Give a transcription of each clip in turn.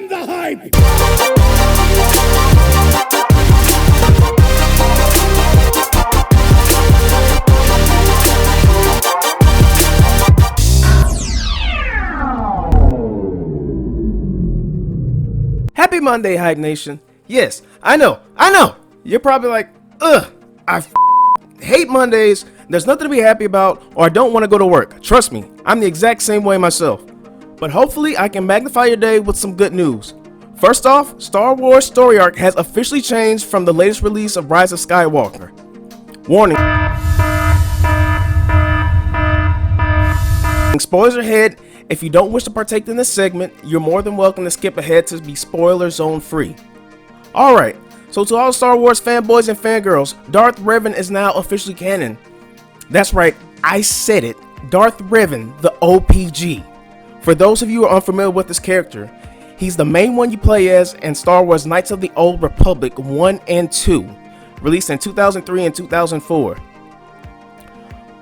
am the hype! Happy Monday, Hype Nation. Yes, I know. You're probably like, I hate Mondays. There's nothing to be happy about, or I don't want to go to work. Trust me, I'm the exact same way myself. But hopefully I can magnify your day with some good news. First off, Star Wars story arc has officially changed from the latest release of Rise of Skywalker. Warning. Spoilers ahead. If you don't wish to partake in this segment, you're more than welcome to skip ahead to be spoiler zone free. Alright, so to all Star Wars fanboys and fangirls, Darth Revan is now officially canon. That's right, I said it, Darth Revan, the OPG. For those of you who are unfamiliar with this character, he's the main one you play as in Star Wars Knights of the Old Republic 1 and 2, released in 2003 and 2004.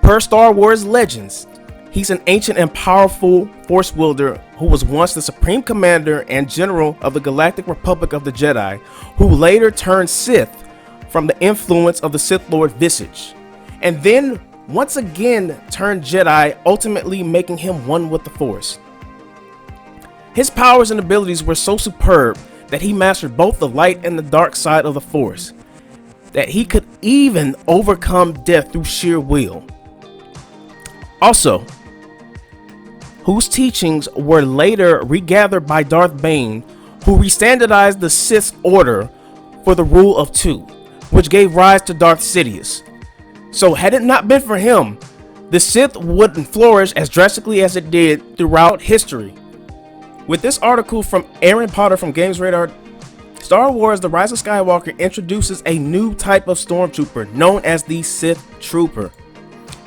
Per Star Wars Legends, he's an ancient and powerful force wielder who was once the supreme commander and general of the Galactic Republic of the Jedi, who later turned Sith from the influence of the Sith Lord Visage, and then once again turned Jedi, ultimately making him one with the Force. His powers and abilities were so superb that he mastered both the light and the dark side of the Force, that he could even overcome death through sheer will. Also, whose teachings were later regathered by Darth Bane, who restandardized the Sith's order for the rule of two, which gave rise to Darth Sidious. So had it not been for him, the Sith wouldn't flourish as drastically as it did throughout history. With this article from Aaron Potter from Games Radar, Star Wars The Rise of Skywalker introduces a new type of stormtrooper known as the Sith Trooper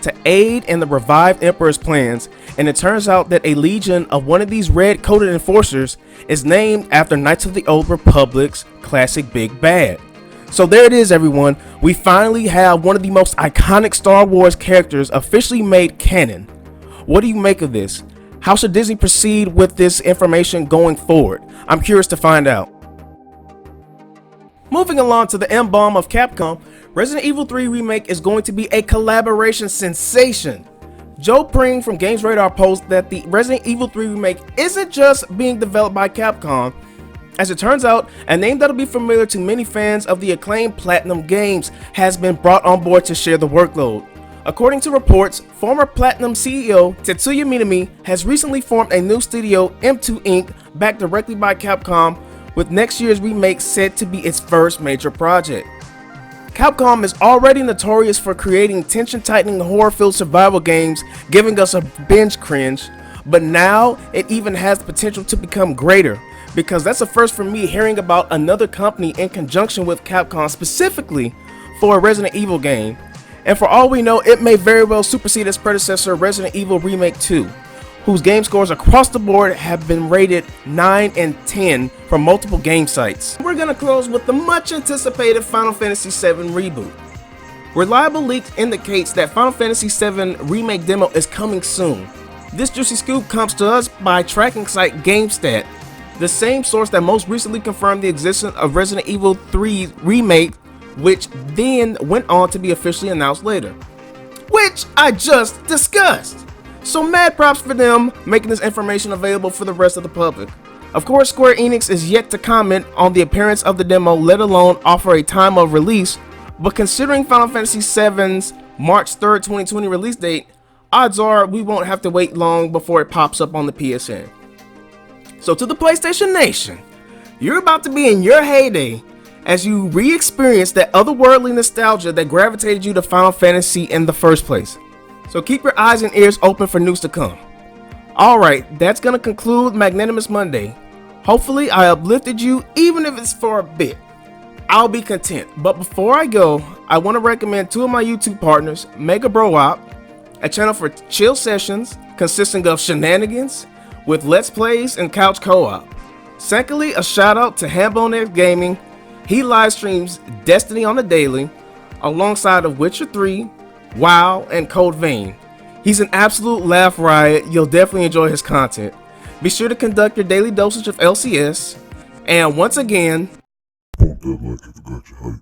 to aid in the revived Emperor's plans, and it turns out that a legion of one of these red-coated enforcers is named after Knights of the Old Republic's classic Big Bad. So there it is, everyone. We finally have one of the most iconic Star Wars characters officially made canon. What do you make of this? How should Disney proceed with this information going forward? I'm curious to find out. Moving along to the M-bomb of Capcom, Resident Evil 3 Remake is going to be a collaboration sensation. Joe Pring from Games Radar posts that the Resident Evil 3 Remake isn't just being developed by Capcom. As it turns out, a name that'll be familiar to many fans of the acclaimed Platinum Games has been brought on board to share the workload. According to reports, former Platinum CEO Tetsuya Minami has recently formed a new studio, M2 Inc., backed directly by Capcom, with next year's remake said to be its first major project. Capcom is already notorious for creating tension-tightening horror-filled survival games, giving us a binge cringe, but now it even has the potential to become greater, because that's a first for me hearing about another company in conjunction with Capcom specifically for a Resident Evil game, and for all we know, it may very well supersede its predecessor Resident Evil Remake 2, whose game scores across the board have been rated 9 and 10 from multiple game sites. We're gonna close with the much anticipated Final Fantasy VII reboot. Reliable leaks indicates that Final Fantasy VII Remake demo is coming soon. This juicy scoop comes to us by tracking site GameStat, the same source that most recently confirmed the existence of Resident Evil 3 Remake, which then went on to be officially announced later, which I just discussed. So mad props for them making this information available for the rest of the public. Of course, Square Enix is yet to comment on the appearance of the demo, let alone offer a time of release, but considering Final Fantasy VII's March 3rd, 2020 release date, odds are we won't have to wait long before it pops up on the PSN. So to the PlayStation Nation, you're about to be in your heyday as you re-experience that otherworldly nostalgia that gravitated you to Final Fantasy in the first place. So keep your eyes and ears open for news to come. Alright, that's gonna conclude Magnanimous Monday. Hopefully I uplifted you, even if it's for a bit. I'll be content. But before I go, I want to recommend two of my YouTube partners, Mega Bro Op, a channel for chill sessions consisting of shenanigans with Let's Plays and couch co-op. Secondly, a shout out to Hambone X Gaming. He live streams Destiny on the daily, alongside of Witcher 3, WoW, and Code Vein. He's an absolute laugh riot. You'll definitely enjoy his content. Be sure to conduct your daily dosage of LCS. And once again, bump that like if it got you hyped.